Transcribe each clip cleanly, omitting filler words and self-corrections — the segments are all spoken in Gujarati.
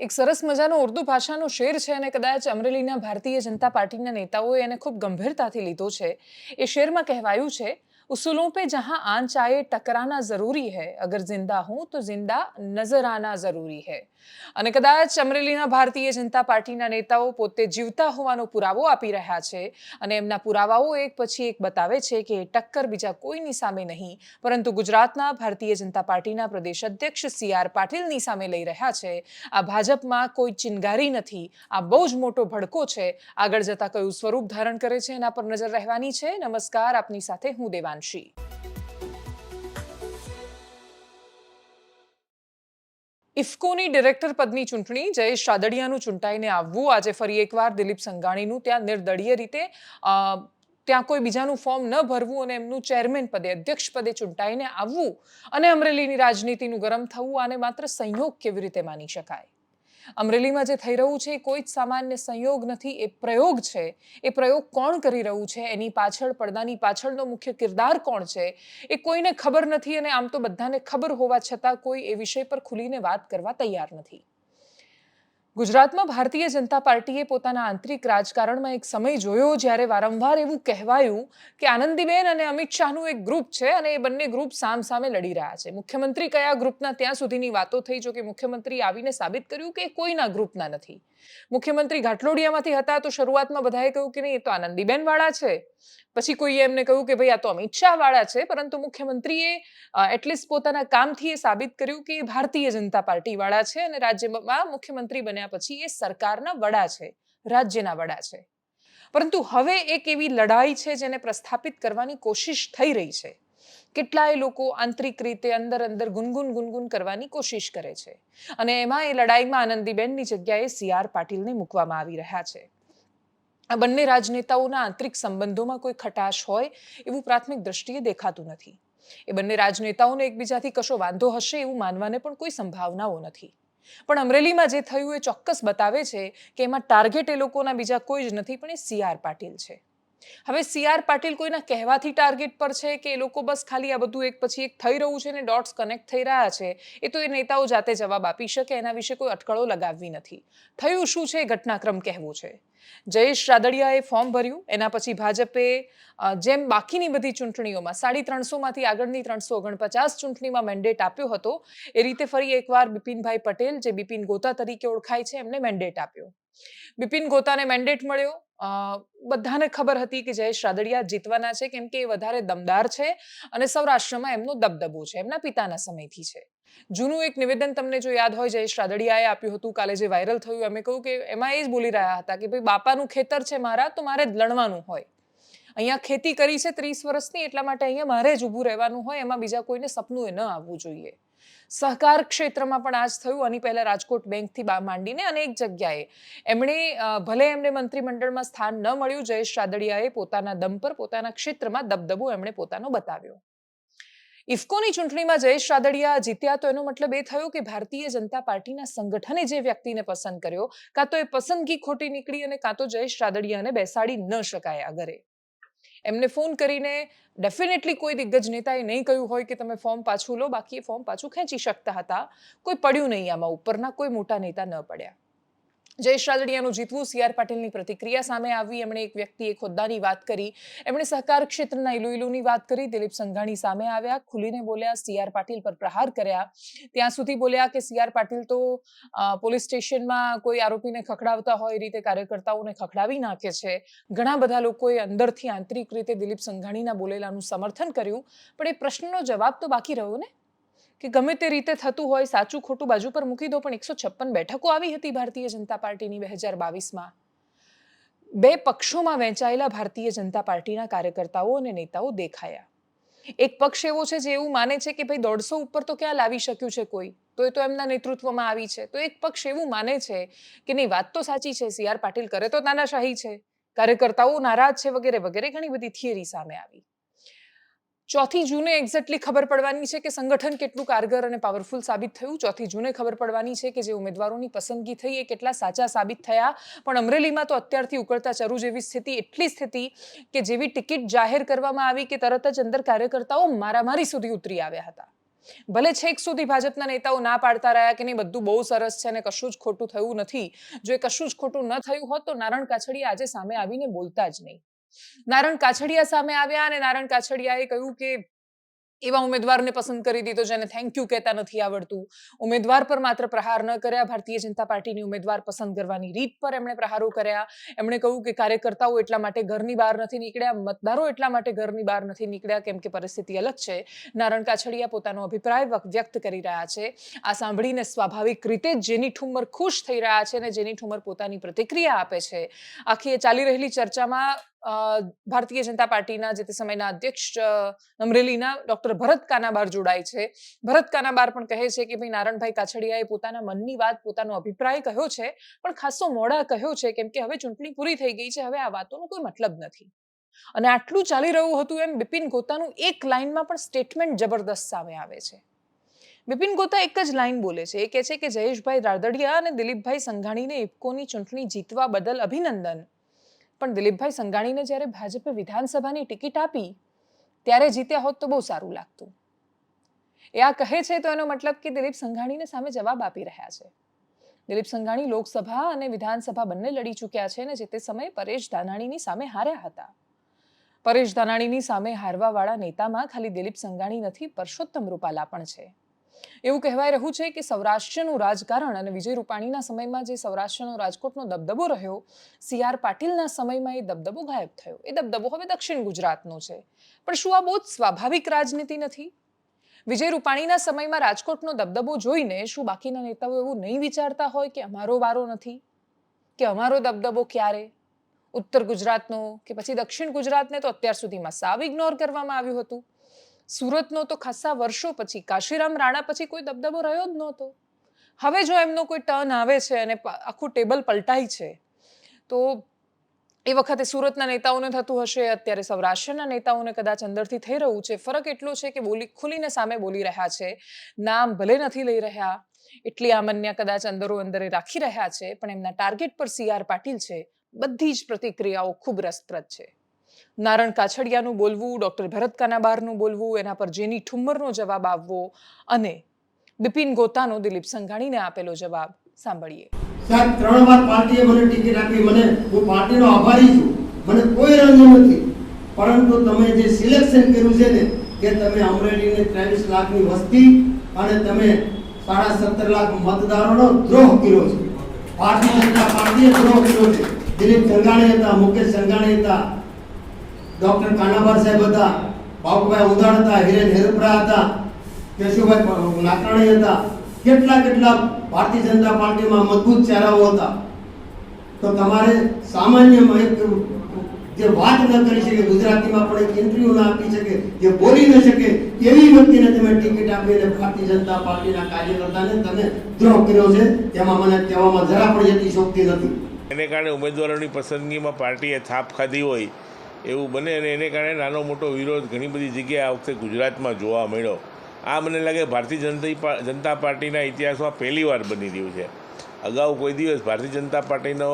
એક સરસ મજાનો ઉર્દુ ભાષાનો શેર છે અને કદાચ અમરેલીના ભારતીય જનતા પાર્ટીના નેતાઓએ એને ખૂબ ગંભીરતાથી લીધો છે। એ શેરમાં કહેવાયું છે, ઉसूलों पे जहां आंच आए टकराना जरूरी है, अगर जिंदा हूं तो जिंदा नजर आना जरूरी है। અને કદાચ અમરેલીના ભારતીય જનતા પાર્ટીના નેતાઓ પોતે જીવતા હોવાનો પુરાવો આપી રહ્યા છે અને એમના પુરાવાઓ એક પછી એક બતાવે છે કે ટક્કર બીજા કોઈની સામે નહીં પરંતુ ગુજરાતના ભારતીય જનતા પાર્ટીના પ્રદેશ અધ્યક્ષ સી.આર. પાટીલની સામે લઈ રહ્યા છે। આ ભાજપમાં કોઈ ચિનગારી નથી, આ બહુ જ મોટો ભડકો છે। આગળ જતા કયું સ્વરૂપ ધારણ કરે છે એના પર નજર રહેવાની છે। નમસ્કાર, આપની સાથે હું દેવાંશી। ઇફકોની ડિરેક્ટર પદની ચૂંટણી જયેશ રાદડિયાનું ચૂંટાઈને આવવું આજે ફરી એકવાર દિલીપ સંઘાણીનું ત્યાં નિર્દળીય રીતે ત્યાં કોઈ બીજાનું ફોર્મ ન ભરવું અને એમનું ચેરમેન પદે અધ્યક્ષ પદે ચૂંટાઈને આવવું અને અમરેલીની રાજનીતિનું ગરમ થવું આને માત્ર સંયોગ કેવી રીતે માની શકાય? અમરેલીમાં જે થઈ રહ્યું છે એ કોઈ જ સામાન્ય સંયોગ નથી, એ પ્રયોગ છે। એ પ્રયોગ કોણ કરી રહ્યું છે, એની પાછળ પડદાની પાછળનો મુખ્ય કિરદાર કોણ છે એ કોઈને ખબર નથી અને આમ તો બધાને ખબર હોવા છતાં કોઈ એ વિષય પર ખુલીને વાત કરવા તૈયાર નથી। ગુજરાતમાં ભારતીય જનતા પાર્ટીએ પોતાના આંતરિક રાજકારણમાં એક સમય જોયો જ્યારે વારંવાર એવું કહેવાયું કે આનંદીબેન અને અમિત શાહનું એક ગ્રુપ છે અને એ બંને ગ્રુપ સામસામે લડી રહ્યા છે। મુખ્યમંત્રી કયા ગ્રુપના ત્યાં સુધીની વાતો થઈ, જો કે મુખ્યમંત્રી આવીને સાબિત કર્યું કે કોઈના ગ્રુપના નથી। મુખ્યમંત્રી ઘાટલોડિયામાંથી હતા તો શરૂઆતમાં બધાએ કહ્યું કે નહીં, એ તો આનંદીબેન વાળા છે। પછી કોઈએ એમને કહ્યું કે ભાઈ આ તો અમિત શાહ વાળા છે, પરંતુ મુખ્યમંત્રીએ એટલીસ્ટ પોતાના કામથી એ સાબિત કર્યું કે એ ભારતીય જનતા પાર્ટી વાળા છે અને રાજ્યમાં મુખ્યમંત્રી બન્યા પછી એ સરકારના વડા છે, રાજ્યના વડા છે। પરંતુ હવે એક એવી લડાઈ છે જેને પ્રસ્થાપિત કરવાની કોશિશ થઈ રહી છે। કેટલાય લોકો આંતરિક રીતે અંદર અંદર ગુનગુન કરવાની કોશિશ કરે છે અને એમાં એ લડાઈમાં આનંદીબેનની જગ્યાએ સી.આર. પાટીલને મૂકવામાં આવી રહ્યા છે। આ બંને રાજનેતાઓના આંતરિક સંબંધોમાં કોઈ ખટાશ હોય એવું પ્રાથમિક દ્રષ્ટિએ દેખાતું નથી। એ બંને રાજનેતાઓને એકબીજાથી કશો વાંધો હશે એવું માનવાને પણ કોઈ સંભાવનાઓ નથી। પણ અમરેલીમાં જે થયું એ ચોક્કસ બતાવે છે કે એમાં ટાર્ગેટ એ લોકોના બીજા કોઈ જ નથી પણ એ સી.આર. પાટીલ છે। હવે સી.આર. પાટીલ કોઈના કહેવાથી ટાર્ગેટ પર છે કે એ લોકો બસ ખાલી આ બધું એક પછી એક થઈ રહ્યું છે ને ડોટ્સ કનેક્ટ થઈ રહ્યા છે, એ તો એ નેતાઓ જાતે જવાબ આપી શકે, એના વિશે કોઈ અટકળો લગાવવી નથી। થયું શું છે એ ઘટનાક્રમ કહેવું છે। જયેશ રાદડિયાએ ફોર્મ ભર્યું, એના પછી ભાજપે જેમ બાકીની બધી ચૂંટણીઓમાં 350માંથી આગળની 349 ચૂંટણીમાં મેન્ડેટ આપ્યો હતો એ રીતે ફરી એકવાર બિપિનભાઈ પટેલ, જે બિપિન ગોતા તરીકે ઓળખાય છે, એમને મેન્ડેટ આપ્યો। બિપિન ગોતાને મેન્ડેટ મળ્યો। બધાને ખબર હતી કે જયેશ રાદડિયા જીતવાના છે કેમ કે એ વધારે દમદાર છે અને સૌરાષ્ટ્રમાં એમનો દબદબો છે, એમના પિતાના સમયથી છે। જૂનું એક નિવેદન તમને જો યાદ હોય જયેશ રાદડિયાએ આપ્યું હતું, કાલે જે વાયરલ થયું, અમે કહ્યું કે એમાં એ જ બોલી રહ્યા હતા કે ભાઈ બાપાનું ખેતર છે મારા, તો મારે જ લણવાનું હોય। અહીંયા ખેતી કરી છે 30 વર્ષની, એટલા માટે અહીંયા મારે જ ઊભું રહેવાનું હોય, એમાં બીજા કોઈને સપનું એ ન આવવું જોઈએ। સહકાર ક્ષેત્રમાં પણ આજ થયું। આની પહેલા રાજકોટ બેંકથી માંડીને અનેક જગ્યાએ એમણે ભલે એમને મંત્રીમંડળમાં સ્થાન ન મળ્યું, જયેશ રાદડિયાએ પોતાના દમ પર પોતાના ક્ષેત્રમાં દબદબો એમણે પોતાનો બતાવ્યો। ઇફકોની ચૂંટણીમાં જયેશ રાદડિયા જીત્યા તો એનો મતલબ એ થયો કે ભારતીય જનતા પાર્ટીના સંગઠને જે વ્યક્તિને પસંદ કર્યો, કાં તો એ પસંદગી ખોટી નીકળી અને કાં તો જયેશ રાદડિયાને બેસાડી ન શકાય આ ઘરે। એમને ફોન કરીને ડેફિનેટલી કોઈ દિગ્ગજ નેતાએ નહીં કહ્યું હોય કે તમે ફોર્મ પાછું લો, બાકી એ ફોર્મ પાછું ખેંચી શકતા હતા। કોઈ પડ્યું નહીં, આમાં ઉપરના કોઈ મોટા નેતા ન પડ્યા। જયેશ રાદડિયાનું જીતવું, સી.આર. પાટીલની પ્રતિક્રિયા સામે આવી। એમણે એક વ્યક્તિ, એક હોદ્દાની વાત કરી, એમણે સહકાર ક્ષેત્રના ઇલુની વાત કરી। દિલીપ સંઘાણી સામે આવ્યા, ખુલીને બોલ્યા, સી.આર. પાટીલ પર પ્રહાર કર્યા। ત્યાં સુધી બોલ્યા કે સી.આર. પાટીલ તો પોલીસ સ્ટેશનમાં કોઈ આરોપીને ખખડાવતા હોય એ રીતે કાર્યકર્તાઓને ખખડાવી નાખે છે। ઘણા બધા લોકોએ અંદરથી આંતરિક રીતે દિલીપ સંઘાણીના બોલેલાનું સમર્થન કર્યું, પણ એ પ્રશ્નનો જવાબ તો બાકી રહ્યો ને કે ગમે તે રીતે થતું હોય, સાચું ખોટું બાજુ પર મૂકી દો, પણ 156 બેઠકો આવી હતી ભારતીય જનતા પાર્ટીની 2022માં। બે પક્ષોમાં વહેંચાયેલા ભારતીય જનતા પાર્ટીના કાર્યકર્તાઓ અને નેતાઓ દેખાયા। એક પક્ષ એવો છે જે એવું માને છે કે ભાઈ 150 ઉપર તો ક્યાં લાવી શક્યું છે કોઈ, તો એ તો એમના નેતૃત્વમાં આવી છે। તો એક પક્ષ એવું માને છે કે નહીં, વાત તો સાચી છે, સી.આર. પાટીલ કરે તો તાનાશાહી છે, કાર્યકર્તાઓ નારાજ છે, વગેરે વગેરે ઘણી બધી થિયરી સામે આવી। 4 જૂને એક્ઝેક્ટલી ખબર પડવાની છે કે સંગઠન કેટલું કારગર અને પાવરફુલ સાબિત થયું। 4 જૂને ખબર પડવાની છે કે જે ઉમેદવારોની પસંદગી થઈ એ કેટલા સાચા સાબિત થયા। પણ અમરેલીમાં તો અત્યારથી ઉકળતા ચરુ જેવી સ્થિતિ, એટલી સ્થિતિ કે જેવી ટિકિટ જાહેર કરવામાં આવી કે તરત જ અંદર કાર્યકર્તાઓ મારામારી સુધી ઉતરી આવ્યા હતા। ભલે છેક સુધી ભાજપના નેતાઓ ના પાડતા રહ્યા કે નહીં બધું બહુ સરસ છે અને કશું જ ખોટું થયું નથી, જો એ કશું જ ખોટું ન થયું હોત તો નારણ કાછડિયા આજે સામે આવીને બોલતા જ નહીં. નારણ કાછડિયા સામે આવ્યા અને નારણ કાછડિયાએ કહ્યું કે એવા ઉમેદવારને પસંદ કરી દીધો જેને થેન્ક યુ કહેતા નથી આવડતું. ઉમેદવાર પર માત્ર પ્રહાર ન કર્યા, ભારતીય જનતા પાર્ટીની ઉમેદવાર પસંદ કરવાની રીત પર એમણે પ્રહારો કર્યા. એમણે કહ્યું કે કાર્યકર્તાઓ એટલા માટે ઘરની બહાર નથી નીકળ્યા, મતદારો એટલા માટે ઘરની બહાર નથી નીકળ્યા કેમ કે પરિસ્થિતિ અલગ છે. નારણ કાછડિયા પોતાનો અભિપ્રાય વ્યક્ત કરી રહ્યા છે. આ સાંભળીને સ્વાભાવિક રીતે જેની ઠુમ્મર ખુશ થઈ રહ્યા છે અને જેની ઠુમ્મર પોતાની પ્રતિક્રિયા આપે છે. આખી ચાલી રહેલી ચર્ચામાં ભારતીય જનતા પાર્ટીના જે તે સમયના અધ્યક્ષ અમરેલીના ડોક્ટર ભરત કાનાબાર જોડાય છે. ભરત કાનાબાર પણ કહે છે કે ભાઈ નારણભાઈ કાછડિયાએ પોતાના મનની વાત, પોતાનો અભિપ્રાય કહ્યો છે, પણ ખાસો મોડા કહ્યો છે કેમ કે હવે ચૂંટણી પૂરી થઈ ગઈ છે, હવે આ વાતોનો કોઈ મતલબ નથી. અને આટલું ચાલી રહ્યું હતું એમ બિપિન ગોતાનું એક લાઇનમાં પણ સ્ટેટમેન્ટ જબરદસ્ત સામે આવે છે. બિપિન ગોતા એક જ લાઇન બોલે છે, એ કહે છે કે જયેશભાઈ રાદડિયા અને દિલીપભાઈ સંઘાણીને ઇફકોની ચૂંટણી જીતવા બદલ અભિનંદન, પણ દિલીપભાઈ સંઘાણીને જ્યારે ભાજપે વિધાનસભાની ટિકિટ આપી ત્યારે જીત્યા હોત તો બહુ સારું લાગતું. એ આ કહે છે તો એનો મતલબ કે દિલીપ સંઘાણીને સામે જવાબ આપી રહ્યા છે. દિલીપ સંઘાણી લોકસભા અને વિધાનસભા બંને લડી ચૂક્યા છે અને જે તે સમયે પરેશ ધાનાણીની સામે હાર્યા હતા. પરેશ ધાનાણીની સામે હારવાવાળા નેતામાં ખાલી દિલીપ સંઘાણી નથી, પરસોત્તમ રૂપાલા પણ છે. એવું કહેવાય રહ્યું છે કે સૌરાષ્ટ્રનું રાજકારણ અને વિજય રૂપાણીના સમયમાં જે સૌરાષ્ટ્રનો રાજકોટનો દબદબો રહ્યો, સી.આર. પાટીલના સમયમાં એ દબદબો ગાયબ થયો. એ દબદબો હવે દક્ષિણ ગુજરાતનો છે. પણ શું આ બહુ જ સ્વાભાવિક રાજનીતિ નથી? વિજય રૂપાણીના સમયમાં રાજકોટનો દબદબો જોઈને શું બાકીના નેતાઓ એવું નહીં વિચારતા હોય કે અમારો વારો નથી, કે અમારો દબદબો ક્યારે? ઉત્તર ગુજરાતનો કે પછી દક્ષિણ ગુજરાતને તો અત્યાર સુધીમાં સાવ ઇગ્નોર કરવામાં આવ્યું હતું. સુરતનો તો ખાસા વર્ષો પછી, કાશીરામ રાણા પછી કોઈ દબદબો રહ્યો જ નહોતો. હવે જો એમનો કોઈ ટર્ન આવે છે અને આખું ટેબલ પલટાય છે તો એ વખતે સુરતના નેતાઓને થતું હશે, અત્યારે સૌરાષ્ટ્રના નેતાઓને કદાચ અંદરથી થઈ રહ્યું છે. ફરક એટલો છે કે ખુલીને સામે બોલી રહ્યા છે, નામ ભલે નથી લઈ રહ્યા, એટલી આમન્યા કદાચ અંદરો અંદરે રાખી રહ્યા છે, પણ એમના ટાર્ગેટ પર સી.આર. પાટીલ છે. બધી જ પ્રતિક્રિયાઓ ખૂબ રસપ્રદ છે. નારણ કાછડિયાનું બોલવું, ડોક્ટર ભરત કાનાબારનું બોલવું, એના પર જેની ઠુમ્મરનો જવાબ આવવો અને બિપિન ગોતાનો દિલીપ સંઘાણીને આપેલો જવાબ સાંભળીએ. સાહેબ 3 વાર પાર્ટીએ મને ટિકિટ આપી, હું પાર્ટીનો આભારી છું, મને કોઈ રંજ નથી. પરંતુ તમે જે સિલેક્શન કર્યું છે ને કે તમે અમરેલીને 23 લાખની વસ્તી અને તમે 17.5 લાખ મતદારોનો દ્રોહ કર્યો છે. ભારતીય જનતા પાર્ટીએ દ્રોહ કર્યો છે. દિલીપ સંઘાણી હતા, મુકેશ સંઘાણી હતા, ડોક્ટર કાનાબાર સાહેબ હતા, બાબુભાઈ ઉદાણ હતા, હિરેન હેરપરા હતા, કેશુભાઈ નાકરાણી હતા, કેટલા ભારતીય જનતા પાર્ટીમાં મજબૂત ચહેરાઓ હતા. તો તમારે સામાન્ય જે વાત ન કરી શકે, ગુજરાતીમાં પણ એક ઇન્ટરવ્યુ ના આપી શકે, જે બોલી ન શકે એવી વ્યક્તિને તમે ટિકિટ આપીને ભારતીય જનતા પાર્ટીના કાર્યકર્તાને તમે દ્રોહ કર્યો છે, તેમાં મને કહેવામાં જરા પણ યતી શોખતી નથી. એને કારણે ઉમેદવારોની પસંદગીમાં પાર્ટીએ થાપ ખાધી હોય એવું બને અને એને કારણે નાનો મોટો વિરોધ ઘણી બધી જગ્યાએ આ વખતે ગુજરાતમાં જોવા મળ્યો. આ મને લાગે ભારતીય જનતા પાર્ટીના ઇતિહાસમાં પહેલીવાર બની રહ્યું છે. અગાઉ કોઈ દિવસ ભારતીય જનતા પાર્ટીનો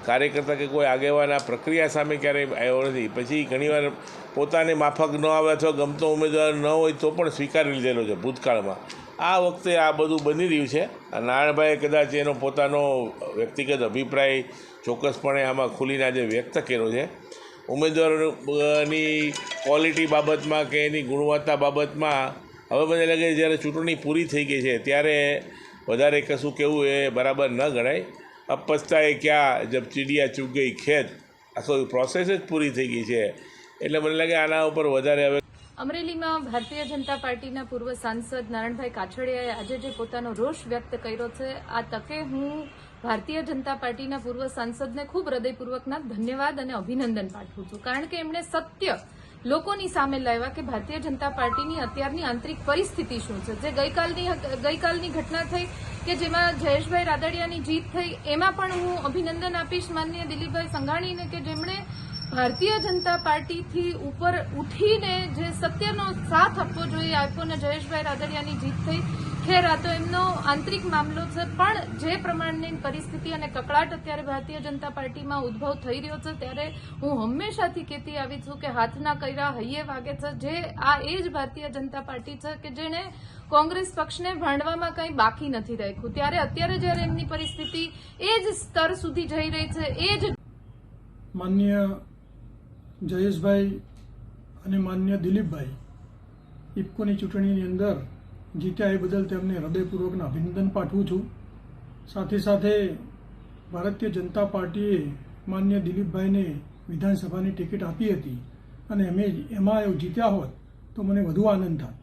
કાર્યકર્તા કે કોઈ આગેવાન આ પ્રક્રિયા સામે ક્યારેય આવ્યો નથી. પછી ઘણીવાર પોતાને માફક ન આવે અથવા ગમતો ઉમેદવાર ન હોય તો પણ સ્વીકારી લીધેલો છે ભૂતકાળમાં. આ વખતે આ બધું બની રહ્યું છે. નારણભાઈએ કદાચ એનો પોતાનો વ્યક્તિગત અભિપ્રાય ચોક્કસપણે આમાં ખુલીને આજે વ્યક્ત કર્યો છે. ઉમેદવારોની ક્વોલિટી બાબતમાં કે એની ગુણવત્તા બાબતમાં હવે મને લાગે જ્યારે ચૂંટણી પૂરી થઈ ગઈ છે ત્યારે વધારે કશું કહેવું એ બરાબર ન ગણાય. અબ પછતાએ ક્યાં જબ ચીડિયા ચૂક ગઈ ખેત, આખો પ્રોસેસ જ પૂરી થઈ ગઈ છે. એટલે મને લાગે આના ઉપર વધારે હવે. અમરેલીમાં ભારતીય જનતા પાર્ટીના પૂર્વ સાંસદ નારણભાઈ કાછડિયાએ આજે જે પોતાનો રોષ વ્યક્ત કર્યો છે, આ તકે હું ભારતીય જનતા પાર્ટીના પૂર્વ સાંસદને ખૂબ હૃદયપૂર્વકના ધન્યવાદ અને અભિનંદન પાઠવું છું. કારણ કે એમણે સત્ય લોકોની સામે લાવ્યા કે ભારતીય જનતા પાર્ટીની અત્યારની આંતરિક પરિસ્થિતિ શું છે. જે ગઈકાલની ઘટના થઈ કે જેમાં જયેશભાઈ રાદડિયાની જીત થઈ, એમાં પણ હું અભિનંદન આપીશ માનનીય દિલીપભાઈ સંઘાણીને કે જેમણે ભારતીય જનતા પાર્ટીથી ઉપર ઉઠીને જે સત્યનો સાથ આપવો જોઈએ આપ્યો ને જયેશભાઈ રાદડિયાની જીત થઈ. ખેર આ તો એમનો આંતરિક મામલો છે, પણ જે પ્રમાણની પરિસ્થિતિ અને કકળાટ અત્યારે ભારતીય જનતા પાર્ટીમાં ઉદ્ભવ થઈ રહ્યો છે, ત્યારે હું હંમેશાથી કહેતી આવી છું કે હાથના કર્યા હૈયે વાગે છે. જે આ એ જ ભારતીય જનતા પાર્ટી છે કે જેણે કોંગ્રેસ પક્ષને ભાંડવામાં કંઈ બાકી નથી રાખ્યું. ત્યારે અત્યારે જ્યારે એમની પરિસ્થિતિ એ જ સ્તર સુધી જઈ રહી છે, એ જ માન્ય જયેશભાઈ અને માન્ય દિલીપભાઈ ઇફકોની ચૂંટણીની અંદર જીત્યા એ બદલ તેમને હૃદયપૂર્વકના અભિનંદન પાઠવું છું. સાથે સાથે ભારતીય જનતા પાર્ટીએ માન્ય દિલીપભાઈને વિધાનસભાની ટિકિટ આપી હતી અને એમાં જીત્યા હોત તો મને વધુ આનંદ થાય.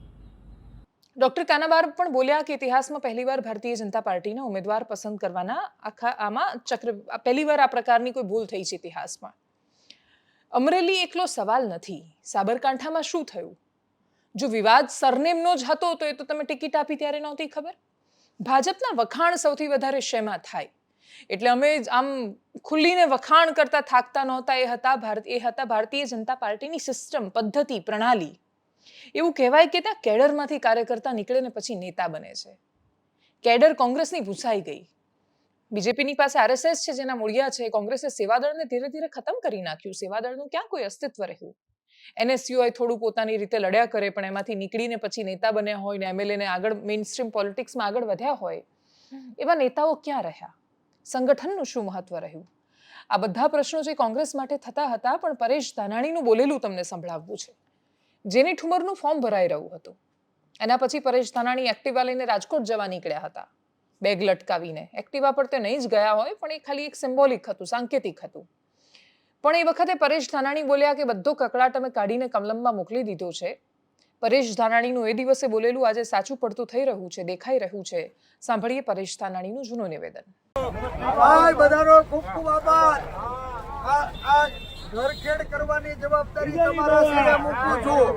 ડોક્ટર કાનાબાર પણ બોલ્યા કે ઇતિહાસમાં પહેલીવાર ભારતીય જનતા પાર્ટીના ઉમેદવાર પસંદ કરવાના આખા આમાં પહેલીવાર આ પ્રકારની કોઈ ભૂલ થઈ છે ઇતિહાસમાં. અમરેલી એકલો સવાલ નથી. સાબરકાંઠામાં શું થયું? જો વિવાદ સરનેમનો જ હતો તો એ તો તમે ટિકિટ આપી ત્યારે નહોતી ખબર. ભાજપના વખાણ સૌથી વધારે શેમાં થાય? એટલે અમે આમ ખુલ્લીને વખાણ કરતા થાકતા નહોતા. એ હતા ભારતીય જનતા પાર્ટીની સિસ્ટમ, પદ્ધતિ, પ્રણાલી. એવું કહેવાય કે ત્યાં કેડરમાંથી કાર્યકર્તા નીકળે ને પછી નેતા બને છે. કેડર કોંગ્રેસની ભૂસાઈ ગઈ. બીજેપીની પાસે આરએસએસ છે જેના મૂળિયા છે. કોંગ્રેસે સેવાદળને ધીરે ધીરે ખતમ કરી નાખ્યું. સેવાદળનું ક્યાં કોઈ અસ્તિત્વ રહ્યું? એનએસયુઆઈ થોડું પોતાની રીતે લડ્યા કરે, પણ એમાંથી નીકળીને પછી નેતા બન્યા હોય ને એમએલએને આગળ મેઇન સ્ટ્રીમ પોલિટિક્સમાં આગળ વધ્યા હોય, એવા નેતાઓ ક્યાં રહ્યા? સંગઠનનું શું મહત્વ રહ્યું? આ બધા પ્રશ્નો જે કોંગ્રેસ માટે થતા હતા, પણ પરેશ ધાનાણીનું બોલેલું તમને સંભળાવવું છે. જેની ઠુમરનું ફોર્મ ભરાઈ રહ્યું હતું, એના પછી પરેશ ધાનાણી એક્ટિવા લઈને રાજકોટ જવા નીકળ્યા હતા, બેગ લટકાવીને. એક્ટિવા પર તે નહીં જ ગયા હોય, પણ એ ખાલી એક સિમ્બોલિક હતું, સાંકેતિક હતું. પણ એ વખતે પરેશ ધાનાણી બોલ્યા કે બધો કકળાટ અમે કાઢીને કમલમમાં મોકલી દીધો છે. પરેશ ધાનાણીનું એ દિવસે બોલેલું આજે સાચું પડતું થઈ રહ્યું છે, દેખાઈ રહ્યું છે. સાંભળીએ પરેશ ધાનાણીનું જૂનું નિવેદન. બધાનો ખૂબ ખૂબ આભાર. આ ઘરખેડ કરવાની જવાબદારી તમારા સામે મૂકું છું.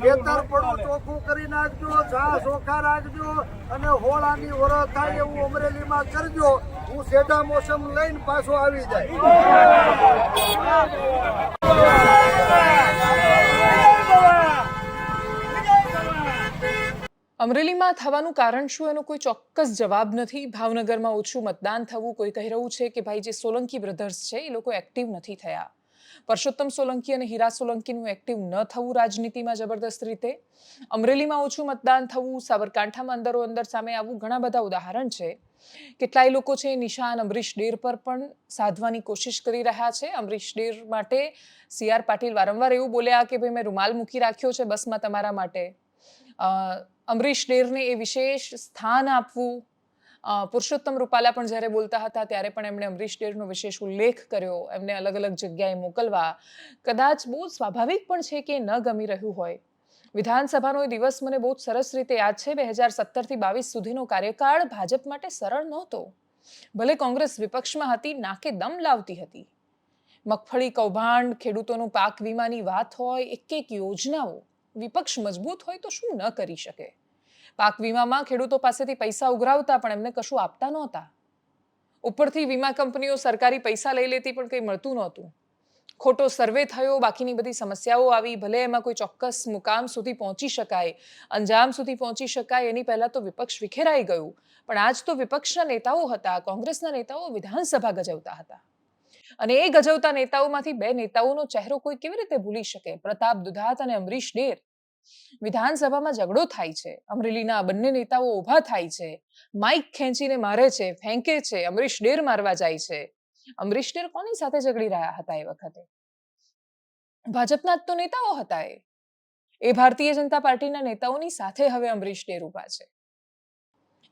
ખેતર પડું ચોખ્ખું કરી નાખજો, ઘા ચોખ્ખા રાખજો અને હોળાની વરસ થાય એવું અમરેલીમાં કરજો. હું સેઢા મોસમ લઈને પાછો આવી અમરેલીમાં થવાનું કારણ શું એનો કોઈ ચોક્કસ જવાબ નથી. ભાવનગરમાં ઓછું મતદાન થવું, કોઈ કહી રહ્યું છે કે ભાઈ જે સોલંકી બ્રધર્સ છે એ લોકો એક્ટિવ નથી થયા. પરસોત્તમ સોલંકી અને હીરા સોલંકીનું એક્ટિવ ન થવું રાજનીતિમાં જબરદસ્ત રીતે. અમરેલીમાં ઓછું મતદાન થવું, સાબરકાંઠામાં અંદરો અંદર સામે આવવું, ઘણા બધા ઉદાહરણ છે. કેટલાય લોકો છે નિશાન અમરીશ ડેર પર પણ સાધવાની કોશિશ કરી રહ્યા છે. અમરીશ ડેર માટે CR પાટીલ વારંવાર એવું બોલ્યા કે ભાઈ મેં રૂમાલ મૂકી રાખ્યો છે બસમાં તમારા માટે. અમરીશ ડેરને એ વિશેષ સ્થાન આપવું. પુરુષોત્તમ રૂપાલા પણ જ્યારે બોલતા હતા ત્યારે પણ એમણે અમરીશ ડેરનો વિશેષ ઉલ્લેખ કર્યો, એમને અલગ અલગ જગ્યાએ મોકલવા. કદાચ બહુ સ્વાભાવિક પણ છે કે ન ગમી રહ્યું હોય. વિધાનસભાનો એ દિવસ મને બહુ સરસ રીતે યાદ છે. 2017 થી 22 સુધીનો કાર્યકાળ ભાજપ માટે સરળ નહોતો. ભલે કોંગ્રેસ વિપક્ષમાં હતી, નાકે દમ લાવતી હતી. મગફળી કૌભાંડ, ખેડૂતોનું પાક વીમાની વાત હોય, એક યોજનાઓ. વિપક્ષ મજબૂત હોય તો શું ન કરી શકે? પાક વીમામાં ખેડૂતો પાસેથી પૈસા ઉઘરાવતા પણ એમને કશું આપતા નહોતા. ઉપરથી વીમા કંપનીઓ સરકારી પૈસા લઈ લેતી પણ કંઈ મળતું નહોતું. ખોટો સર્વે થયો, બાકીની બધી સમસ્યાઓ આવી. ભલે એમાં કોઈ ચોક્કસ મુકામ સુધી પહોંચી શકાય, અંજામ સુધી પહોંચી શકાય, એની પહેલા તો વિપક્ષ વિખેરાઈ ગયું. પણ આજ તો વિપક્ષના નેતાઓ હતા, કોંગ્રેસના નેતાઓ વિધાનસભા ગજવતા હતા. અને એ ગજવતા નેતાઓમાંથી બે નેતાઓનો ચહેરો કોઈ કેવી રીતે ભૂલી શકે? પ્રતાપ દુધાત અને અમરીશ ડેર. વિધાનસભામાં ઝઘડો થાય છે, અમરેલીના બંને નેતાઓ ઊભા થાય છે, માઇક ખેંચીને મારે છે, ફેંકે છે, અમરીશ ડેર મારવા જાય છે. અમરીશ ડેર કોની સાથે ઝઘડી રહ્યા હતા એ વખતે? ભાજપના જ તો નેતાઓ હતા. એ ભારતીય જનતા પાર્ટીના નેતાઓની સાથે હવે અમરીશ ડેર ઊભા છે.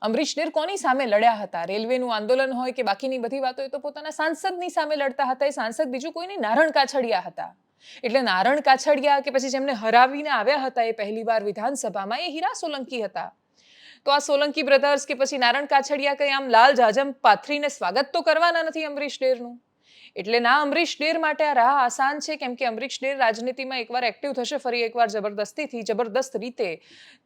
અમરીશ ડેર કોની સામે લડ્યા હતા? રેલવેનું આંદોલન હોય કે બાકીની બધી વાતો, એ તો પોતાના સાંસદની સામે લડતા હતા. એ સાંસદ બીજું કોઈ નહીં, નારણ કાછડિયા હતા. એટલે નારણ કાછડિયા કે પછી જેમને હરાવીને આવ્યા હતા એ પહેલીવાર વિધાનસભામાં, એ હીરા સોલંકી હતા. તો આ સોલંકી બ્રધર્સ કે પછી નારણ કાછડિયા કંઈ આમ લાલ જાજમ પાથરીને સ્વાગત તો કરવાના નથી અમરીશ ડેરનું. એટલે ના અમરીશ ડેર માટે આ રાહ આસાન છે, કેમ કે અમરીશ ડેર રાજનીતિમાં એકવાર એક્ટિવ થશે ફરી એકવાર જબરદસ્ત રીતે,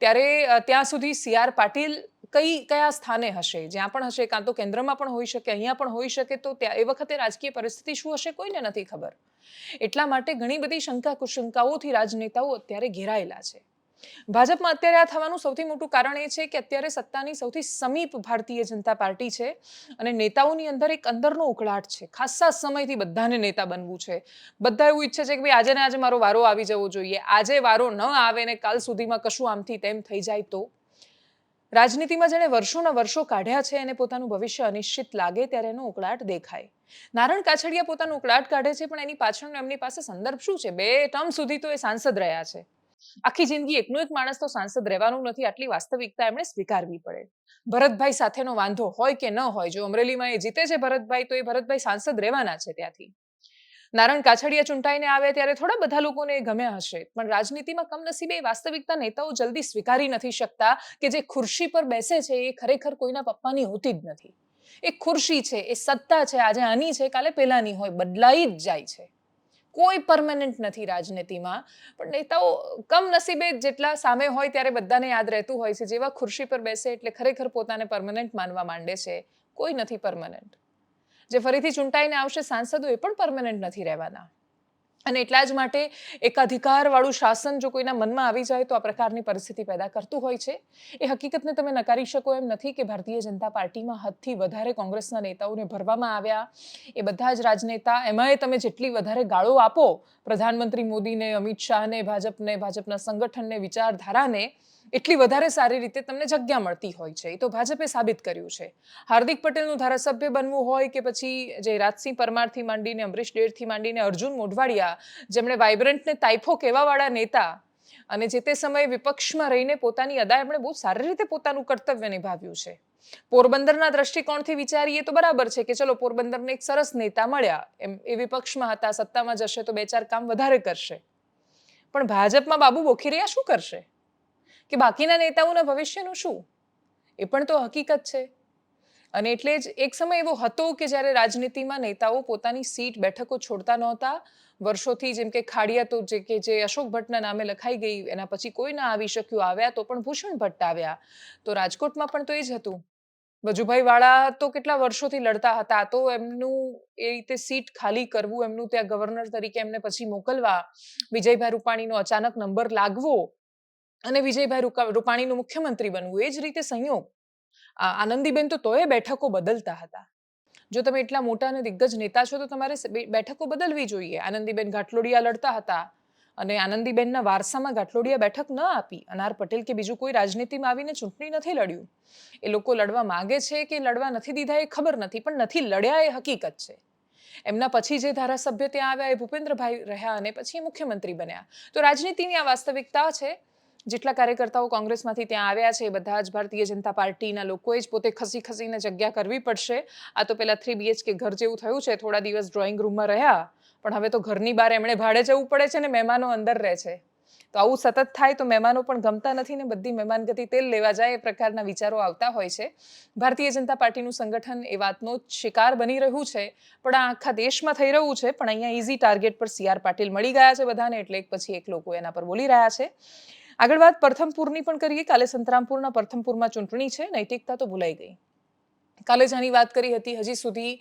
ત્યારે ત્યાં સુધી CR પાટીલ કયા સ્થાને હશે? જ્યાં પણ હશે, કાં તો કેન્દ્રમાં પણ હોઈ શકે, અહીંયા પણ હોઈ શકે. તો એ વખતે રાજકીય પરિસ્થિતિ શું હશે કોઈને નથી ખબર. એટલા માટે ઘણી બધી શંકા કુશંકાઓથી રાજનેતાઓ અત્યારે ઘેરાયેલા છે. ભાજપમાં અત્યારે આ થવાનું સૌથી મોટું કારણ એ છે કે અત્યારે સત્તાની સૌથી સમીપ ભારતીય જનતા પાર્ટી છે અને નેતાઓની અંદર એક અંદરનો ઉકળાટ છે. ખાસ્સા સમયથી બધાને નેતા બનવું છે. બધા એવું ઈચ્છે છે કે ભાઈ આજે ને આજે મારો વારો આવી જવો જોઈએ. આજે વારો ન આવે ને કાલ સુધીમાં કશું આમથી તેમ થઈ જાય તો. રાજનીતિમાં જેણે વર્ષોના વર્ષો કાઢ્યા છે અને પોતાનું ભવિષ્ય અનિશ્ચિત લાગે ત્યારે એનો ઉકળાટ દેખાય. નારણ કાછડિયા પોતાનો ઉકળાટ કાઢે છે, પણ એની પાછળનો એમની પાસે સંદર્ભ શું છે? 2 ટર્મ સુધી તો એ સાંસદ રહ્યા છે. આખી જિંદગી એકનો એક માણસ તો સાંસદ રહેવાનું નથી, આટલી વાસ્તવિકતા એમણે સ્વીકારવી પડે. ભરતભાઈ સાથેનો વાંધો હોય કે ન હોય, જો અમરેલીમાં એ જીતે છે ભરતભાઈ, તો એ ભરતભાઈ સાંસદ રહેવાના છે ત્યાંથી. નારણ કાછડિયા ચૂંટાઈને આવે ત્યારે થોડા બધા લોકોને એ ગમ્યા હશે, પણ રાજનીતિમાં કમનસીબે એ વાસ્તવિકતા નેતાઓ જલ્દી સ્વીકારી નથી શકતા કે જે ખુરશી પર બેસે છે એ ખરેખર કોઈના પપ્પાની હોતી જ નથી. એ ખુરશી છે, એ સત્તા છે, આજે આની છે, કાલે પેલાની હોય, બદલાઈ જ જાય છે. કોઈ પરમેનન્ટ નથી રાજનીતિમાં, પણ નેતાઓ કમનસીબે જેટલા સામે હોય ત્યારે બધાને યાદ રહેતું હોય છે, જેવા ખુરશી પર બેસે એટલે ખરેખર પોતાને પરમેનન્ટ માનવા માંડે છે. કોઈ નથી પરમેનન્ટ. જે ફરીથી ચૂંટાઈને આવશે સાંસદો, એ પણ પરમેનન્ટ નથી રહેવાના. અને એટલા જ માટે એક અધિકારવાળું શાસન જો કોઈના મનમાં આવી જાય તો આ પ્રકારની પરિસ્થિતિ પેદા કરતું હોય છે. એ હકીકતને તમે નકારી શકો એમ નથી કે ભારતીય જનતા પાર્ટીમાં હદથી વધારે કોંગ્રેસના નેતાઓને ભરવામાં આવ્યા. એ બધા જ રાજનેતા, એમાંય તમે જેટલી વધારે ગાળો આપો પ્રધાનમંત્રી મોદીને, અમિત શાહને, ભાજપને, ભાજપના સંગઠનને, વિચારધારાને, એટલી વધારે સારી રીતે તમને જગ્યા મળતી હોય છે. એ તો ભાજપે સાબિત કર્યું છે. હાર્દિક પટેલનું ધારાસભ્ય બનવું હોય કે પછી જયરાજસિંહ પરમારથી માંડીને, અમરીશ ડેરથી માંડીને અર્જુન મોઢવાડિયા, જેમણે વાઇબ્રન્ટને તાઇફો કહેવાવાળા નેતા અને જે તે સમયે વિપક્ષમાં રહીને પોતાની અદા એમણે બહુ સારી રીતે પોતાનું કર્તવ્ય નિભાવ્યું છે. પોરબંદરના દ્રષ્ટિકોણથી વિચારીએ તો બરાબર છે કે ચલો પોરબંદરને એક સરસ નેતા મળ્યા, એમ એ વિપક્ષમાં હતા, સત્તામાં જશે તો 2-4 કામ વધારે કરશે. પણ ભાજપમાં બાબુ બોખીરિયા શું કરશે? કે બાકીના નેતાઓના ભવિષ્યનું શું? એ પણ તો હકીકત છે. અને એટલે જ એક સમય એવો હતો કે જ્યારે રાજનીતિમાં નેતાઓ પોતાની સીટ, બેઠકો છોડતા નહોતા. વર્ષોથી જેમ કે ખાડિયા તો જે અશોક ભટ્ટના નામે લખાઈ ગઈ, એના પછી કોઈ ના આવી શક્યું, આવ્યા તો પણ ભૂષણ ભટ્ટ આવ્યા. તો રાજકોટમાં પણ તો એ જ હતું. વજુભાઈ વાળા તો કેટલા વર્ષોથી લડતા હતા, તો એમનું એ રીતે સીટ ખાલી કરવું, એમનું ત્યાં ગવર્નર તરીકે એમને પછી મોકલવા, વિજયભાઈ રૂપાણીનો અચાનક નંબર લાગવો અને વિજયભાઈ રૂપાણીનું મુખ્યમંત્રી બનવું, એ જ રીતે સંયોગ. આનંદીબેન તો તોય બેઠકો બદલતા હતા. જો તમે એટલા મોટા અને દિગ્ગજ નેતા છો તો તમારે બેઠકો બદલવી જોઈએ. આનંદીબેન ઘાટલોડિયા લડતા હતા અને આનંદીબેનના વારસામાં ઘાટલોડિયા બેઠક ન આપી. અનાર પટેલ કે બીજું કોઈ રાજનીતિમાં આવીને ચૂંટણી નથી લડ્યું. એ લોકો લડવા માંગે છે કે લડવા નથી દીધા એ ખબર નથી, પણ નથી લડ્યા એ હકીકત છે. એમના પછી જે ધારાસભ્ય ત્યાં આવ્યા એ ભૂપેન્દ્રભાઈ રહ્યા અને પછી એ મુખ્યમંત્રી બન્યા. તો રાજનીતિની આ વાસ્તવિકતા છે. જેટલા કાર્યકર્તાઓ કોંગ્રેસમાંથી ત્યાં આવ્યા છે એ બધા જ ભારતીય જનતા પાર્ટીના લોકોએ જ પોતે ખસીને જગ્યા કરવી પડશે. આ તો પેલા 3 BHK ઘર જેવું થયું છે, થોડા દિવસ ડ્રોઈંગ રૂમમાં રહ્યા, પણ હવે તો ઘરની બહાર એમણે ભાડે જવું પડે છે ને મહેમાનો અંદર રહે છે. તો આવું સતત થાય તો મહેમાનો પણ ગમતા નથી ને બધી મહેમાનગતિ તેલ લેવા જાય, એ પ્રકારના વિચારો આવતા હોય છે. ભારતીય જનતા પાર્ટીનું સંગઠન એ વાતનો શિકાર બની રહ્યું છે, પણ આ આખા દેશમાં થઈ રહ્યું છે. પણ અહીંયા ઇઝી ટાર્ગેટ પર CR પાટીલ મળી ગયા છે બધાને, એટલે એક પછી એક લોકો એના પર બોલી રહ્યા છે. આગળ વાત પ્રથમપુરની પણ કરીએ. કાલે સંતરામપુરના પ્રથમપુરમાં ચૂંટણી છે. નૈતિકતા તો ભૂલાઈ ગઈ. કાલે જ આની વાત કરી હતી. હજી સુધી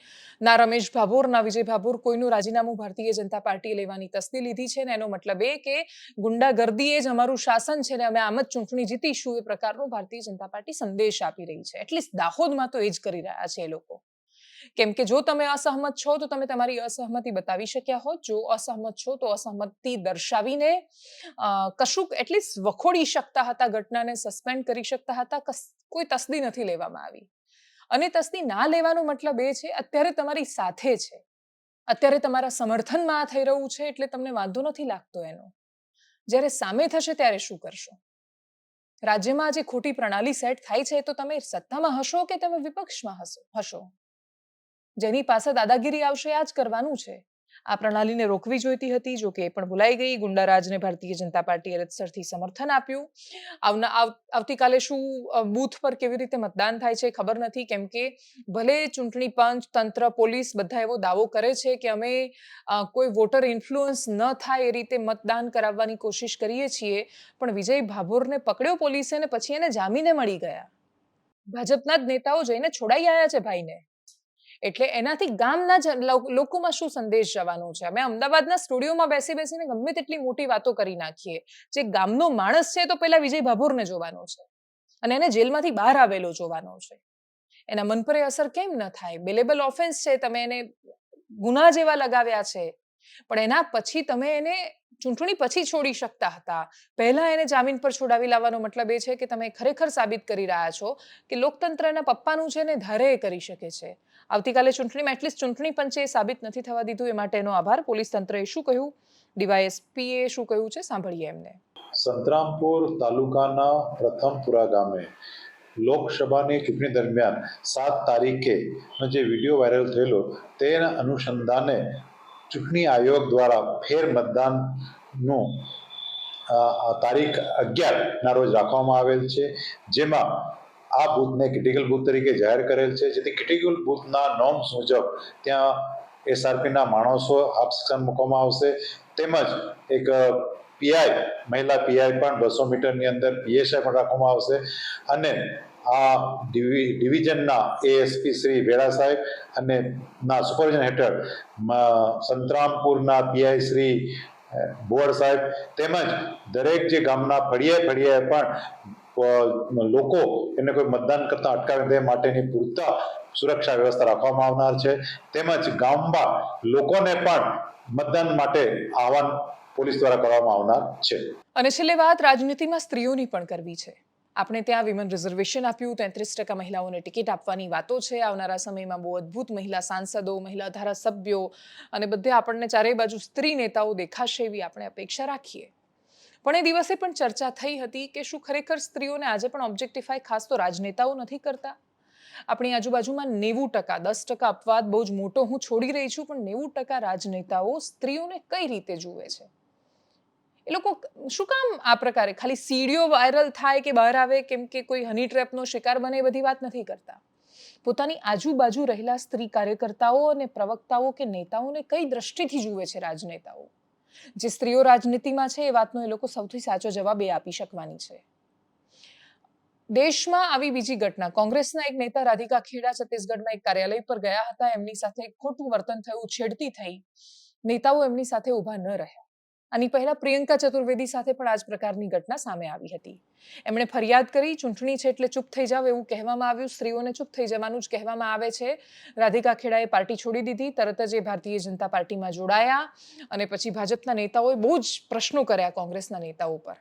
ના રમેશ ભાભોર ના વિજય ભાભોર કોઈનું રાજીનામું ભારતીય જનતા પાર્ટીએ લેવાની તસ્દી લીધી છે ને એનો મતલબ એ કે ગુંડાગર્દી એ જ અમારું શાસન છે ને અમે આમ જ ચૂંટણી જીતીશું, એ પ્રકારનો ભારતીય જનતા પાર્ટી સંદેશ આપી રહી છે. એટલીસ્ટ દાહોદમાં તો એ જ કરી રહ્યા છે એ લોકો. કેમ કે જો તમે અસહમત છો તો તમે તમારી અસહમતિ બતાવી શક્યા હોત. જો અસહમત છો તો અસહમતિ દર્શાવીને કશુંક એટલીસ્ટ વખોડી શકતા હતા, ઘટનાને સસ્પેન્ડ કરી શકતા હતા. કોઈ તસ્દી નથી લેવામાં આવી. અને તસ્દી ના લેવાનો મતલબ એ છે અત્યારે તમારી સાથે છે, અત્યારે તમારા સમર્થનમાં આ થઈ રહ્યું છે એટલે તમને વાંધો નથી લાગતો એનો. જ્યારે સામે થશે ત્યારે શું કરશો? રાજ્યમાં આજે ખોટી પ્રણાલી સેટ થાય છે તો તમે સત્તામાં હશો કે તમે વિપક્ષમાં હશો? જેની પાસે દાદાગીરી આવશે આ જ કરવાનું છે. આ પ્રણાલીને રોકવી જોઈતી હતી, જો કે એ પણ ભૂલાઈ ગઈ. ગુંડારાજને ભારતીય જનતા પાર્ટીએ રીતસરથી સમર્થન આપ્યું. આવતીકાલે શું બૂથ પર કેવી રીતે મતદાન થાય છે ખબર નથી, કેમ કે ભલે ચૂંટણી પંચ, તંત્ર, પોલીસ બધા એવો દાવો કરે છે કે અમે કોઈ વોટર ઇન્ફ્લુઅન્સ ન થાય એ રીતે મતદાન કરાવવાની કોશિશ કરીએ છીએ, પણ વિજય ભાભોરને પકડ્યો પોલીસે ને પછી એને જામીને મળી ગયા. ભાજપના જ નેતાઓ જઈને છોડાઈ આવ્યા છે ભાઈને. એટલે એનાથી ગામના લોકોમાં શું સંદેશ જવાનો છે? અમે અમદાવાદના સ્ટુડિયોમાં બેસીને ગમે તેટલી મોટી વાતો કરી નાખીએ. જે ગામનો માણસ છે તો પહેલા વિજય ભાભોરને જોવાનો છે અને એને જેલમાંથી બહાર આવેલો જોવાનો છે. એના મન પર એ અસર કેમ ન થાય? બેલેબલ ઓફેન્સ છે, તમે એને ગુના જેવા લગાવ્યા છે, પણ એના પછી તમે એને ચૂંટણી પછી છોડી શકતા હતા. પહેલા એને જામીન પર છોડાવી લાવવાનો મતલબ એ છે કે તમે ખરેખર સાબિત કરી રહ્યા છો કે લોકતંત્રના પપ્પાનું છે ને ધારે કરી શકે છે. આવતીકાલે ચૂંટણીમાં એટલીસ્ટ ચૂંટણી પંચે સાબિત નથી થવા દીધું, એ માટેનો આભાર. પોલીસ તંત્રએ શું કહ્યું, ડીવાયએસપીએ શું કહ્યું છે, સાંભળીએ એમને. સંતરામપુર તાલુકાના પ્રથમપુરા ગામે લોકસભાની ચૂંટણી દરમિયાન 7 તારીખે જે વિડીયો વાયરલ થયેલો તેના અનુસંધાને ચૂંટણી આયોગ દ્વારા ફેર મતદાનનું તારીખ 11ના રોજ રાખવામાં આવેલ છે, જેમાં આ બૂથને ક્રિટિકલ બૂથ તરીકે જાહેર કરેલ છે, જેથી ક્રિટિકલ બૂથના નોર્મ્સ મુજબ ત્યાં એસઆરપીના માણસો હાફ સેક્શન મૂકવામાં આવશે, તેમજ એક પીઆઈ મહિલા પીઆઈ પણ 200 મીટરની અંદર પીએસઆઈ પણ રાખવામાં આવશે, અને આ ડિવિઝનના એએસપી શ્રી વેળા સાહેબ અને ના સુપરવિઝન હેઠળ સંતરામપુરના પીઆઈ શ્રી બોવડ સાહેબ તેમજ દરેક જે ગામના ફળિયે પણ લોકો એને કોઈ મતદાન કરતા અટકાવે તે માટેની પૂરતા સુરક્ષા વ્યવસ્થા રાખવામાં આવનાર છે, તેમજ ગામમાં લોકોને પણ મતદાન માટે આહવાન પોલીસ દ્વારા કરવામાં આવનાર છે. અને છેલ્લે વાત રાજનીતિમાં સ્ત્રીઓની પણ કરવી છે. આપણે ત્યાં વિમન રિઝર્વેશન આપ્યું, 33% મહિલાઓને ટિકિટ આપવાની વાતો છે. આવનારા સમયમાં બહુ અદ્ભુત મહિલા સાંસદો, મહિલા ધારાસભ્યો અને બધે આપણને ચારે બાજુ સ્ત્રી નેતાઓ દેખાશે એવી આપણે અપેક્ષા રાખીએ. પણ એ દિવસે પણ ચર્ચા થઈ હતી કે શું ખરેખર સ્ત્રીઓને આજે પણ ઓબ્જેક્ટિફાય ખાસ તો રાજનેતાઓ નથી કરતા? આપણી આજુબાજુમાં 90%, 10% અપવાદ બહુ જ મોટો હું છોડી રહી છું, પણ 90% રાજનેતાઓ સ્ત્રીઓને કઈ રીતે જુએ છે? એ લોકો શું કામ આ પ્રકારે ખાલી સીડીઓ વાયરલ થાય કે બહાર આવે કેમ કે કોઈ હની ટ્રેપનો શિકાર બને એ બધી વાત નથી કરતા. પોતાની આજુબાજુ રહેલા સ્ત્રી કાર્યકર્તાઓ અને પ્રવક્તાઓ કે નેતાઓને કઈ દ્રષ્ટિથી જુએ છે રાજનેતાઓ? જે સ્ત્રીઓ રાજનીતિમાં છે એ વાતનો એ લોકો સૌથી સાચો જવાબ એ આપી શકવાની છે. દેશમાં આવી બીજી ઘટના, કોંગ્રેસના એક નેતા રાધિકા ખેડા છત્તીસગઢમાં એક કાર્યાલય પર ગયા હતા, એમની સાથે ખોટું વર્તન થયું, છેડતી થઈ, નેતાઓ એમની સાથે ઊભા ન રહ્યા. આની પહેલા પ્રિયંકા ચતુર્વેદી સાથે પણ આ જ પ્રકારની ઘટના સામે આવી હતી. એમણે ફરિયાદ કરી, ચૂંટણી છે એટલે ચૂપ થઈ જાવ એવું કહેવામાં આવ્યું, સ્ત્રીઓને ચૂપ થઈ જવાનું જ કહેવામાં આવે છે. રાધિકા ખેડાએ પાર્ટી છોડી દીધી, તરત જ એ ભારતીય જનતા પાર્ટીમાં જોડાયા અને પછી ભાજપના નેતાઓએ બહુ જ પ્રશ્નો કર્યા કોંગ્રેસના નેતાઓ પર.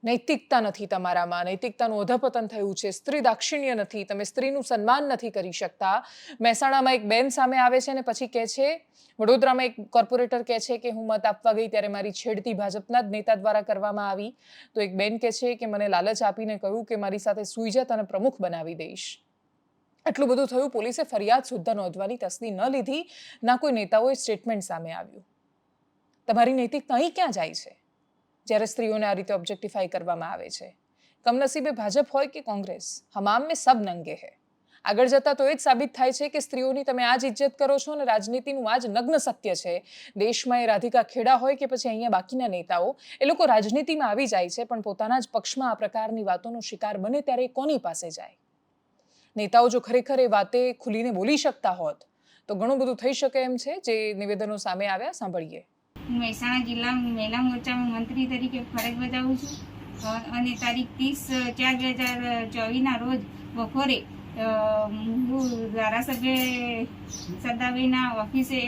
નૈતિકતા નથી તમારામાં, નૈતિકતાનું અધપતન થયું છે, સ્ત્રી દાક્ષિણ્ય નથી, તમે સ્ત્રીનું સન્માન નથી કરી શકતા. મહેસાણામાં એક બેન સામે આવે છે અને પછી કહે છે, વડોદરામાં એક કોર્પોરેટર કહે છે કે હું મત આપવા ગઈ ત્યારે મારી છેડતી ભાજપના જ નેતા દ્વારા કરવામાં આવી. તો એક બેન કહે છે કે મને લાલચ આપીને કહ્યું કે મારી સાથે સૂઈ જા, તને પ્રમુખ બનાવી દઈશ. એટલું બધું થયું, પોલીસે ફરિયાદ સુદ્ધા નોંધવાની તસ્દી ન લીધી, ના કોઈ નેતાઓએ સ્ટેટમેન્ટ સામે આવ્યું. તમારી નૈતિકતા અહીં ક્યાં જાય છે જ્યારે સ્ત્રીઓને આ રીતે ઓબ્જેક્ટિફાઈ કરવામાં આવે છે? કમનસીબે ભાજપ હોય કે કોંગ્રેસ, હમામ મેં સબ નંગે હૈ. આગળ જતા તો એ જ સાબિત થાય છે કે સ્ત્રીઓની તમે આ જ ઇજ્જત કરો છો અને રાજનીતિનું આ જ નગ્ન સત્ય છે. દેશમાં એ રાધિકા ખેડા હોય કે પછી અહીંયા બાકીના નેતાઓ, એ લોકો રાજનીતિમાં આવી જાય છે પણ પોતાના જ પક્ષમાં આ પ્રકારની વાતોનો શિકાર બને ત્યારે કોની પાસે જાય? નેતાઓ જો ખરેખર એ વાતે ખુલીને બોલી શકતા હોત તો ઘણું બધું થઈ શકે એમ છે. જે નિવેદનો સામે આવ્યા સાંભળીએ. હું મહેસાણા જિલ્લા મહિલા મોરચામાં મંત્રી તરીકે ફરજ બજાવું છું અને તારીખ 30/4/2024ના રોજ બપોરે હું ધારાસભ્ય સરદારભાઈના ઓફિસે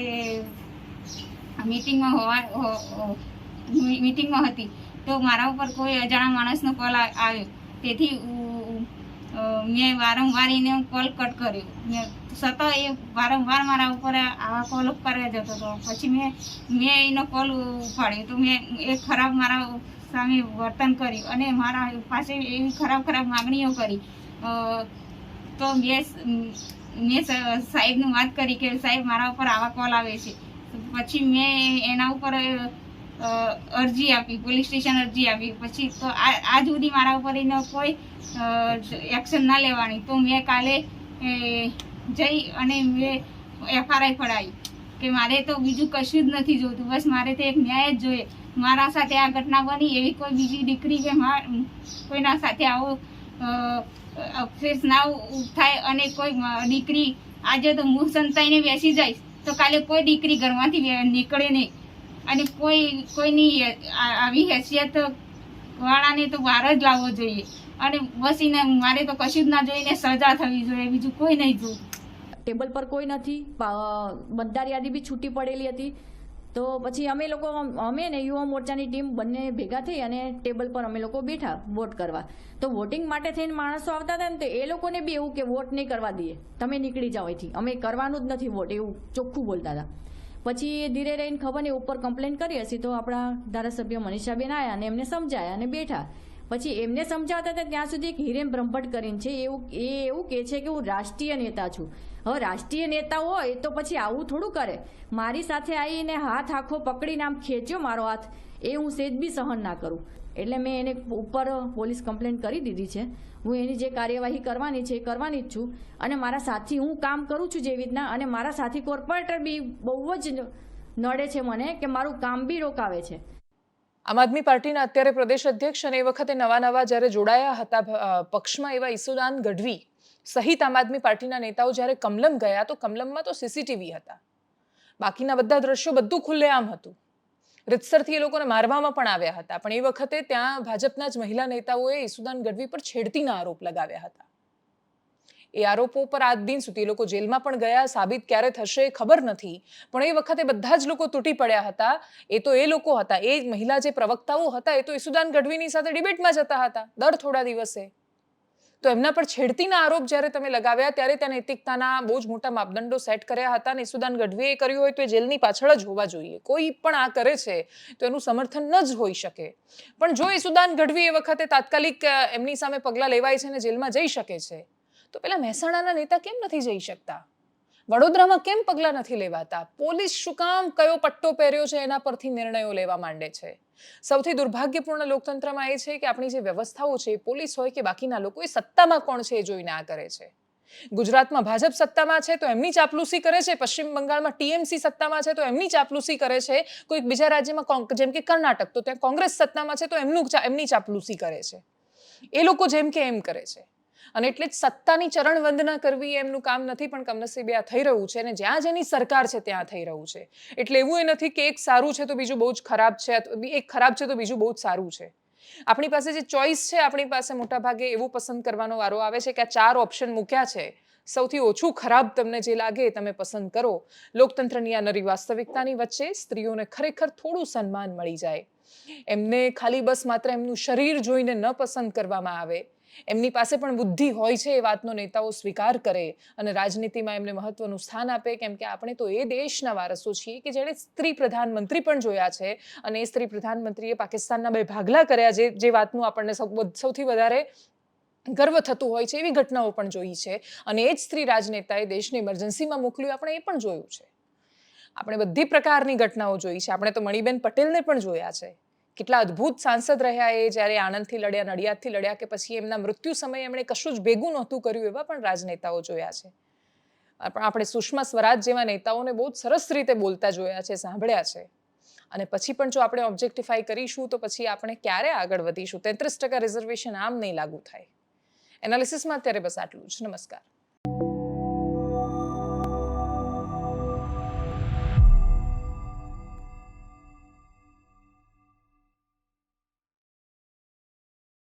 મીટિંગમાં હતી, તો મારા ઉપર કોઈ અજાણા માણસનો કોલ આવ્યો, તેથી મેં વારંવાર એને કોલ કટ કર્યો. સતત એ વારંવાર મારા ઉપર આવા કોલ કર્યા જતો હતો. પછી મેં એનો કોલ ઉપાડ્યો તો મેં એ ખરાબ મારા સામે વર્તન કર્યું અને મારા પાસે એવી ખરાબ માગણીઓ કરી. તો મેં સાહેબને વાત કરી કે સાહેબ મારા ઉપર આવા કોલ આવે છે. પછી મેં એના ઉપર અરજી આપી, પોલીસ સ્ટેશન અરજી આપી. પછી તો આજ સુધી મારા ઉપર એનો કોઈ એક્શન ના લેવાની. તો મેં કાલે જઈ અને મેં એફઆરઆઈ ફડાવી કે મારે તો બીજું કશું જ નથી જોતું, બસ મારે તો એક ન્યાય જ જોઈએ. મારા સાથે આ ઘટના બની, એવી કોઈ બીજી દીકરી કે કોઈના સાથે આવો ફેસ ના થાય અને કોઈ દીકરી આજે તો મુખ સંતાઈને બેસી જાય તો કાલે કોઈ દીકરી ઘરમાંથી નીકળે નહીં અને કોઈની આવી હેસિયત વાળાને તો બહાર જ લાવવો જોઈએ અને બસ એને મારે તો કશું જ ના જોઈને સજા થવી જોઈએ, બીજું કોઈ નહીં જોવું. ટેબલ પર કોઈ નથી, મતદાર યાદી બી છૂટી પડેલી હતી. તો પછી અમે ને યુવા મોરચાની ટીમ બંને ભેગા થઈ અને ટેબલ પર અમે લોકો બેઠા વોટ કરવા. તો વોટિંગ માટે થઈને માણસો આવતા હતા ને તો એ લોકોને બી એવું કે વોટ નહીં કરવા દઈએ, તમે નીકળી જાઓ અહીંથી, અમે કરવાનું જ નથી વોટ, એવું ચોખ્ખું બોલતા હતા. પછી ધીરે રહીને ખબર નહીં ઉપર કમ્પ્લેન કરી હશે તો આપણા ધારાસભ્ય મનીષાબેન આવ્યા અને એમને સમજાયા અને બેઠા. પછી એમને સમજાવતા હતા ત્યાં સુધી એક હિરેન બ્રહ્મભટ્ટ કરીને છે એવું કહે છે કે હું રાષ્ટ્રીય નેતા છું. હવે રાષ્ટ્રીય નેતા હોય તો પછી આવું થોડું કરે. મારી સાથે આવીને હાથ આખો પકડીને આમ ખેંચ્યો મારો હાથ, એ હું સેજ બી સહન ના કરું. એટલે મેં એને ઉપર પોલીસ કમ્પ્લેન કરી દીધી છે. હું એની જે કાર્યવાહી કરવાની છે એ કરવાની જ છું. અને મારા સાથી હું કામ કરું છું જેવી રીતના, અને મારા સાથી કોર્પોરેટર બી બહુ જ નડે છે મને કે મારું કામ બી રોકાવે છે. આમ આદમી પાર્ટીના અત્યારે પ્રદેશ અધ્યક્ષ અને એ વખતે નવા જ્યારે જોડાયા હતા પક્ષમાં એવા ઈસુદાન ગઢવી સહિત આમ આદમી પાર્ટીના નેતાઓ જ્યારે કમલમ ગયા તો કમલમમાં તો સીસીટીવી હતા, બાકીના બધા દ્રશ્યો બધું ખુલ્લેઆમ હતું. રીતસરથી એ લોકોને મારવામાં પણ આવ્યા હતા. પણ એ વખતે ત્યાં ભાજપના જ મહિલા નેતાઓએ ઈસુદાન ગઢવી પર છેડતીના આરોપ લગાવ્યા હતા. એ આરોપો પર આજ દિન સુધી એ લોકો જેલમાં પણ ગયા, સાબિત ક્યારે થશે ખબર નથી. પણ એ વખતે બધા જ લોકો તૂટી પડ્યા હતા. એ તો એ લોકો હતા, એ મહિલા જે પ્રવક્તાઓ હતા એ તો ઈસુદાન ગઢવીની સાથે ડિબેટમાં જતા હતા દર થોડા દિવસે. તો એમના પર છેડતીના આરોપ જ્યારે તમે લગાવ્યા ત્યારે ત્યાં નૈતિકતાના બહુ જ મોટા માપદંડો સેટ કર્યા હતા અને ઈસુદાન ગઢવીએ કર્યું હોય તો એ જેલની પાછળ જ હોવા જોઈએ. કોઈ પણ આ કરે છે તો એનું સમર્થન ન જ હોઈ શકે. પણ જો ઈસુદાન ગઢવી એ વખતે તાત્કાલિક એમની સામે પગલાં લેવાય છે અને જેલમાં જઈ શકે છે તો પેલા મહેસાણાના નેતા કેમ નથી જઈ શકતા? વડોદરામાં કેમ પગલાં નથી લેવાતા? પોલીસ શું કામ કયો પટ્ટો પહેર્યો છે એના પરથી નિર્ણયો લેવા માંડે છે? સૌથી દુર્ભાગ્યપૂર્ણ લોકતંત્રમાં એ છે કે આપણી જે વ્યવસ્થાઓ છે, પોલીસ હોય કે બાકીના લોકો, એ સત્તામાં કોણ છે એ જોઈને આ કરે છે. ગુજરાતમાં ભાજપ સત્તામાં છે તો એમની ચાપલૂસી કરે છે, પશ્ચિમ બંગાળમાં ટીએમસી સત્તામાં છે તો એમની ચાપલૂસી કરે છે, કોઈક બીજા રાજ્યમાં જેમ કે કર્ણાટક તો ત્યાં કોંગ્રેસ સત્તામાં છે તો એમની ચાપલૂસી કરે છે. એ લોકો જેમ કે એમ કરે છે. અને એટલે જ સત્તાની ચરણ વંદના કરવી એમનું કામ નથી, પણ કમનસીબે આ થઈ રહ્યું છે અને જ્યાં જેની સરકાર છે ત્યાં થઈ રહ્યું છે. એટલે એવું એ નથી કે એક સારું છે તો બીજું બહુ જ ખરાબ છે, એક ખરાબ છે તો બીજું બહુ જ સારું છે. આપણી પાસે જે ચોઇસ છે, આપણી પાસે મોટાભાગે એવું પસંદ કરવાનો વારો આવે છે કે આ 4 ઓપ્શન મૂક્યા છે, સૌથી ઓછું ખરાબ તમને જે લાગે તમે પસંદ કરો. લોકતંત્રની આ નરી વાસ્તવિકતાની વચ્ચે સ્ત્રીઓને ખરેખર થોડું સન્માન મળી જાય. એમને ખાલી બસ માત્ર એમનું શરીર જોઈને ન પસંદ કરવામાં આવે, એમની પાસે પણ બુદ્ધિ હોય છે એ વાતનો નેતાઓ સ્વીકાર કરે અને રાજનીતિમાં એમને મહત્વનું સ્થાન આપે. કેમ કે આપણે તો એ દેશના વારસો છીએ કે જેણે સ્ત્રી પ્રધાનમંત્રી પણ જોયા છે અને એ સ્ત્રી પ્રધાનમંત્રીએ પાકિસ્તાનના 2 ભાગલા કર્યા, જે વાતનું આપણને સૌથી વધારે ગર્વ થતું હોય છે. એવી ઘટનાઓ પણ જોઈ છે અને એ જ સ્ત્રી રાજનેતાએ દેશને ઇમરજન્સીમાં મોકલ્યું, આપણે એ પણ જોયું છે. આપણે બધી પ્રકારની ઘટનાઓ જોઈ છે. આપણે તો મણિબેન પટેલને પણ જોયા છે. કેટલા અદ્ભુત સાંસદ રહ્યા એ, જ્યારે આણંદથી લડ્યા, નડિયાદથી લડ્યા, કે પછી એમના મૃત્યુ સમયે એમણે કશું જ ભેગું નહોતું કર્યું, એવા પણ રાજનેતાઓ જોયા છે. પણ આપણે સુષ્મા સ્વરાજ જેવા નેતાઓને બહુ જ સરસ રીતે બોલતા જોયા છે, સાંભળ્યા છે. અને પછી પણ જો આપણે ઓબ્જેક્ટિફાઈ કરીશું તો પછી આપણે ક્યારે આગળ વધીશું? 33% રિઝર્વેશન આમ નહીં લાગુ થાય. એનાલિસિસમાં અત્યારે બસ આટલું જ. નમસ્કાર.